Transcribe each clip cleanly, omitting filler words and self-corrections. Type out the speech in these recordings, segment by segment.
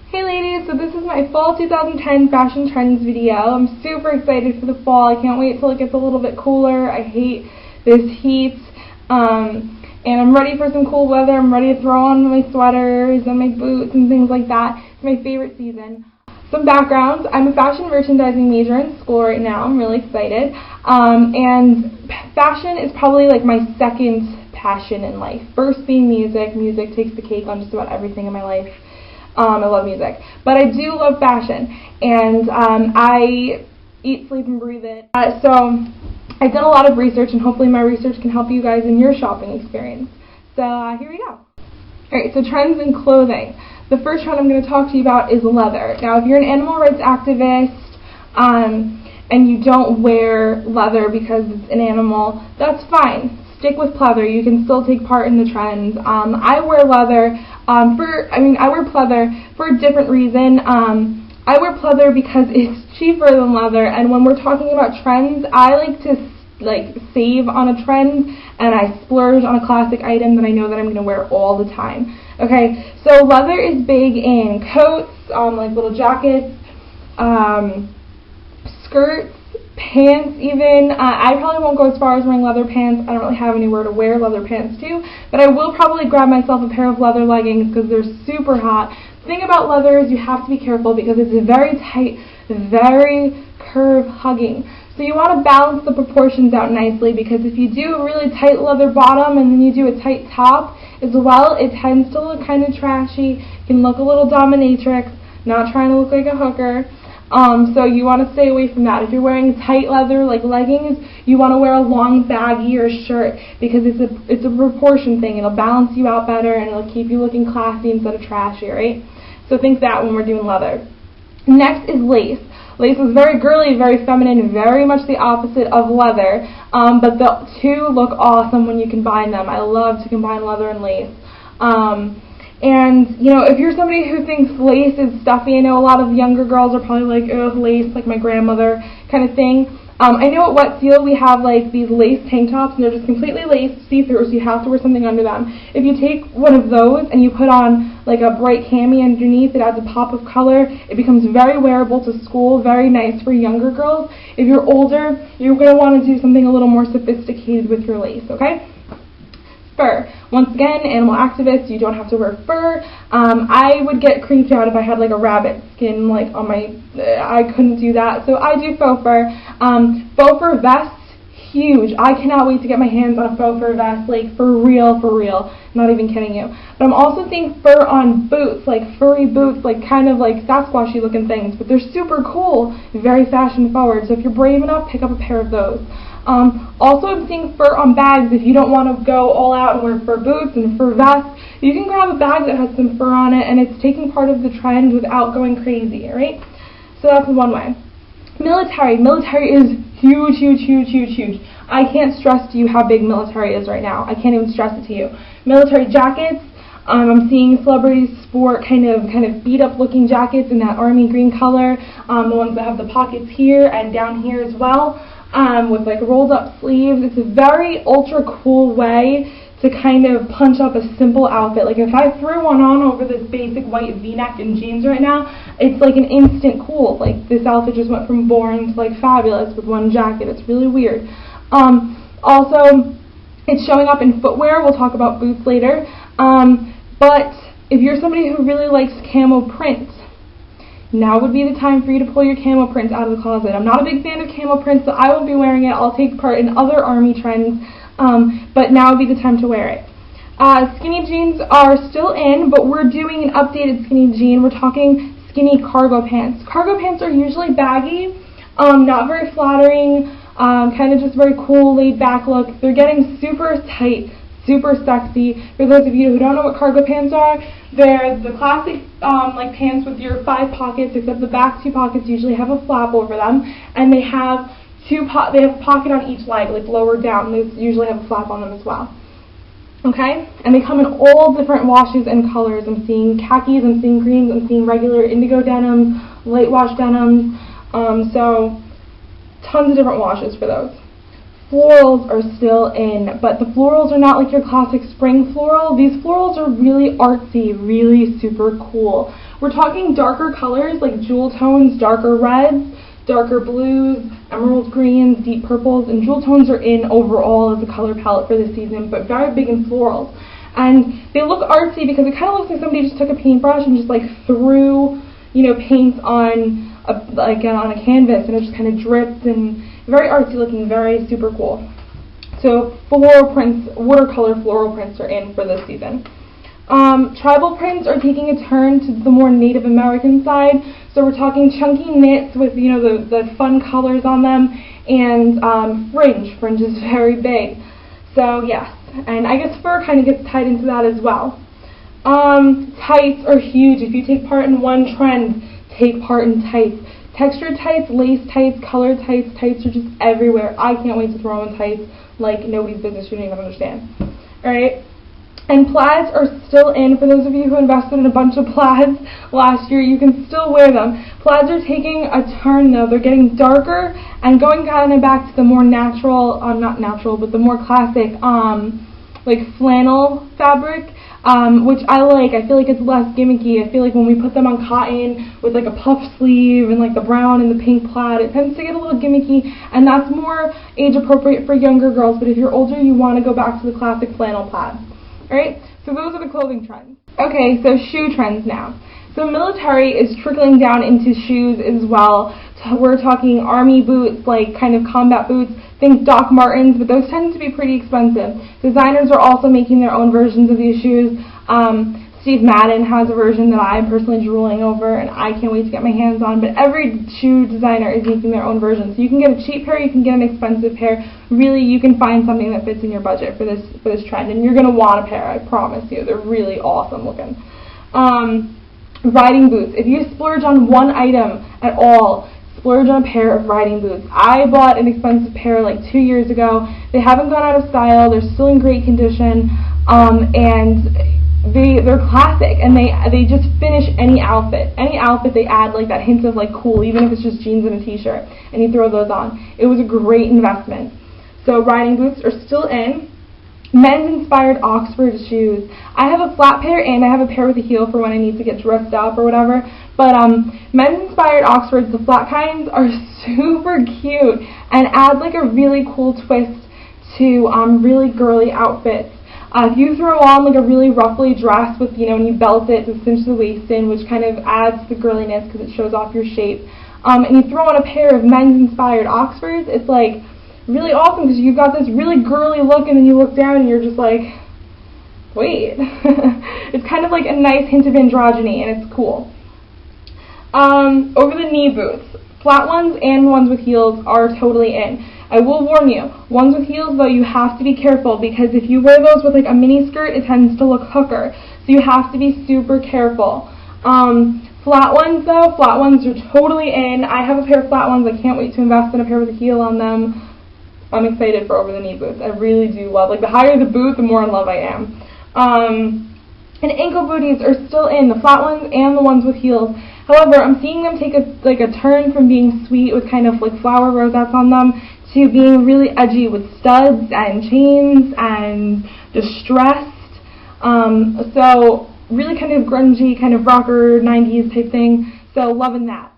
Hey ladies, so this is my fall 2010 fashion trends video. I'm super excited for the fall. I can't wait till it gets a little bit cooler. I hate this heat. And I'm ready for some cool weather. I'm ready to throw on my sweaters and my boots and things like that. It's my favorite season. Some backgrounds. I'm a fashion merchandising major in school right now. I'm really excited. And fashion is probably like my second passion in life. First being music. Music takes the cake on just about everything in my life. I love music, but I do love fashion, and I eat, sleep, and breathe it. So I've done a lot of research, and hopefully my research can help you guys in your shopping experience. So here we go. Alright, so trends in clothing. The first trend I'm going to talk to you about is leather. Now, if you're an animal rights activist, and you don't wear leather because it's an animal, that's fine. Stick with pleather. You can still take part in the trends. I wear leather I wear pleather for a different reason. I wear pleather because it's cheaper than leather, and when we're talking about trends, I like to save on a trend, and I splurge on a classic item that I know that I'm going to wear all the time. Okay, so leather is big in coats, like little jackets, skirts, pants even. I probably won't go as far as wearing leather pants. I don't really have anywhere to wear leather pants to, but I will probably grab myself a pair of leather leggings because they're super hot. The thing about leather is you have to be careful because it's very tight, very curve hugging. So you want to balance the proportions out nicely, because if you do a really tight leather bottom and then you do a tight top as well, it tends to look kind of trashy. It can look a little dominatrix, not trying to look like a hooker. So you want to stay away from that. If you're wearing tight leather like leggings, you want to wear a long baggier shirt because it's a proportion thing. It'll balance you out better and it'll keep you looking classy instead of trashy, right? So think that when we're doing leather. Next is lace. Lace is very girly, very feminine, very much the opposite of leather, but the two look awesome when you combine them. I love to combine leather and lace. And, you know, if you're somebody who thinks lace is stuffy, I know a lot of younger girls are probably like, oh, lace, like my grandmother kind of thing. I know at Wet Seal we have like these lace tank tops, and they're just completely laced, see-through, so you have to wear something under them. If you take one of those and you put on like a bright cami underneath, it adds a pop of color. It becomes very wearable to school, very nice for younger girls. If you're older, you're going to want to do something a little more sophisticated with your lace, okay? Fur. Once again, animal activists, you don't have to wear fur. I would get creeped out if I had like a rabbit skin like on my, I couldn't do that. So I do faux fur. Faux fur vests, huge. I cannot wait to get my hands on a faux fur vest, like for real, not even kidding you. But I'm also seeing fur on boots, like furry boots, like kind of like Sasquatchy looking things, but they're super cool, very fashion forward. So if you're brave enough, pick up a pair of those. Also, I'm seeing fur on bags. If you don't want to go all out and wear fur boots and fur vests, you can grab a bag that has some fur on it, and it's taking part of the trend without going crazy, right? So that's one way. Military. Military is huge. I can't stress to you how big military is right now. I can't even stress it to you. Military jackets. I'm seeing celebrities sport kind of beat up looking jackets in that army green color. The ones that have the pockets here and down here as well. With like rolled up sleeves. It's a very ultra cool way to kind of punch up a simple outfit. Like if I threw one on over this basic white v-neck and jeans right now, it's like an instant cool. Like this outfit just went from boring to like fabulous with one jacket. It's really weird. Also, it's showing up in footwear. We'll talk about boots later. But if you're somebody who really likes camo print, now would be the time for you to pull your camo prints out of the closet. I'm not a big fan of camo prints, so I won't be wearing it. I'll take part in other army trends, but now would be the time to wear it. Skinny jeans are still in, but we're doing an updated skinny jean. We're talking skinny cargo pants. Cargo pants are usually baggy, not very flattering, kind of just very cool, laid back look. They're getting super tight, super sexy. For those of you who don't know what cargo pants are, they're the classic like pants with your 5 pockets, except the back 2 pockets usually have a flap over them, and they have a pocket on each leg, like lower down. They usually have a flap on them as well. Okay, and they come in all different washes and colors. I'm seeing khakis, I'm seeing greens, I'm seeing regular indigo denim, light wash denims. So tons of different washes for those. Florals are still in, but the florals are not like your classic spring floral. These florals are really artsy, really super cool. We're talking darker colors like jewel tones, darker reds, darker blues, emerald greens, deep purples, and jewel tones are in overall as a color palette for this season, but very big in florals. And they look artsy because it kind of looks like somebody just took a paintbrush and just like threw, you know, paint on a canvas, and it just kind of dripped, and very artsy looking, very super cool. So floral prints, watercolor floral prints are in for this season. Tribal prints are taking a turn to the more Native American side. So we're talking chunky knits with, you know, the fun colors on them, and fringe. Fringe is very big. So yes, and I guess fur kind of gets tied into that as well. Tights are huge. If you take part in one trend, take part in tights. Textured tights, lace tights, colored tights. Tights are just everywhere. I can't wait to throw on tights like nobody's business. You don't even understand. Alright? And plaids are still in. For those of you who invested in a bunch of plaids last year, you can still wear them. Plaids are taking a turn though. They're getting darker and going kind of back to the more natural, not natural, but the more classic, like flannel fabric. Which I like. I feel like it's less gimmicky. I feel like when we put them on cotton with like a puff sleeve and like the brown and the pink plaid, it tends to get a little gimmicky, and that's more age appropriate for younger girls, but if you're older, you want to go back to the classic flannel plaid. Alright, so those are the clothing trends. Okay, so shoe trends now. So military is trickling down into shoes as well. So we're talking army boots, like kind of combat boots. Think Doc Martens, but those tend to be pretty expensive. Designers are also making their own versions of these shoes. Steve Madden has a version that I'm personally drooling over, and I can't wait to get my hands on. But every shoe designer is making their own version. So you can get a cheap pair, you can get an expensive pair. Really, you can find something that fits in your budget for this trend, and you're going to want a pair, I promise you. They're really awesome looking. Riding boots. If you splurge on one item at all, splurge on a pair of riding boots. I bought an expensive pair like 2 years ago. They haven't gone out of style. They're still in great condition, and they're classic, and they just finish any outfit. Any outfit they add like that hint of like cool, even if it's just jeans and a t-shirt, and you throw those on. It was a great investment. So riding boots are still in. Men's inspired Oxford shoes. I have a flat pair and I have a pair with a heel for when I need to get dressed up or whatever. But men's inspired Oxfords, the flat kinds, are super cute and add like a really cool twist to really girly outfits. If you throw on like a really roughly dress with, you know, and you belt it to cinch the waist in, which kind of adds to the girliness because it shows off your shape, and you throw on a pair of men's inspired Oxfords, it's like really awesome because you've got this really girly look, and then you look down and you're just like, wait. It's kind of like a nice hint of androgyny, and it's cool. Over the knee boots. Flat ones and ones with heels are totally in. I will warn you, ones with heels though, you have to be careful because if you wear those with like a mini skirt, it tends to look hooker. So you have to be super careful. Flat ones though, flat ones are totally in. I have a pair of flat ones. I can't wait to invest in a pair with a heel on them. I'm excited for over the knee boots. I really do love, like the higher the boot, the more in love I am. And ankle booties are still in, the flat ones and the ones with heels. However, I'm seeing them take a turn from being sweet with kind of like flower rosettes on them to being really edgy with studs and chains and distressed. So really kind of grungy, kind of rocker 90s type thing. So loving that.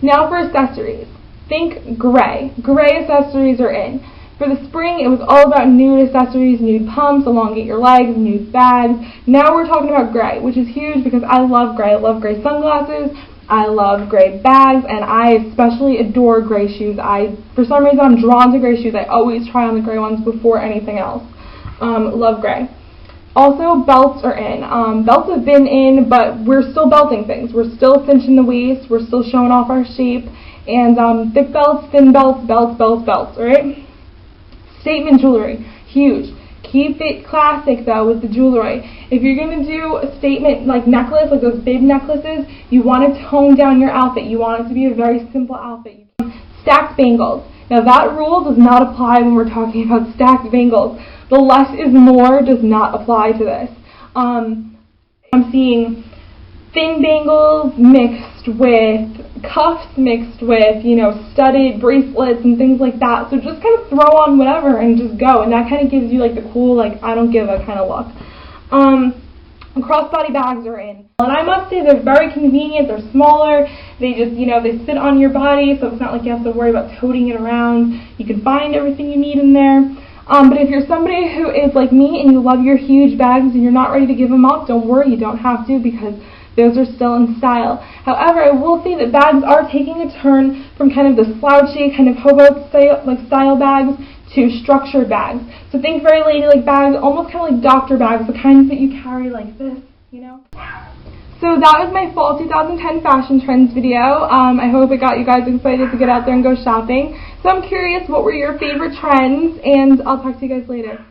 Now for accessories. Think gray. Gray accessories are in. For the spring, it was all about nude accessories, nude pumps, elongate your legs, nude bags. Now we're talking about gray, which is huge because I love gray. I love gray sunglasses, I love gray bags, and I especially adore gray shoes. For some reason, I'm drawn to gray shoes. I always try on the gray ones before anything else. Love gray. Also, belts are in. Belts have been in, but we're still belting things. We're still cinching the waist. We're still showing off our shape. And thick belts, thin belts, belts, alright? Statement jewelry, huge. Keep it classic though with the jewelry. If you're going to do a statement like necklace, like those big necklaces, you want to tone down your outfit. You want it to be a very simple outfit. Stacked bangles. Now that rule does not apply when we're talking about stacked bangles. The less is more does not apply to this. I'm seeing thin bangles mixed with cuffs, mixed with, you know, studded bracelets and things like that. So just kind of throw on whatever and just go. And that kind of gives you like the cool, like, I don't give a kind of look. Crossbody bags are in. And I must say they're very convenient. They're smaller. They just, they sit on your body, so it's not like you have to worry about toting it around. You can find everything you need in there. But if you're somebody who is like me and you love your huge bags and you're not ready to give them up, don't worry, you don't have to, because those are still in style. However, I will say that bags are taking a turn from kind of the slouchy, kind of hobo style bags to structured bags. So think very ladylike bags, almost kind of like doctor bags, the kinds that you carry like this, So that was my fall 2010 fashion trends video. I hope it got you guys excited to get out there and go shopping. So I'm curious, what were your favorite trends? And I'll talk to you guys later.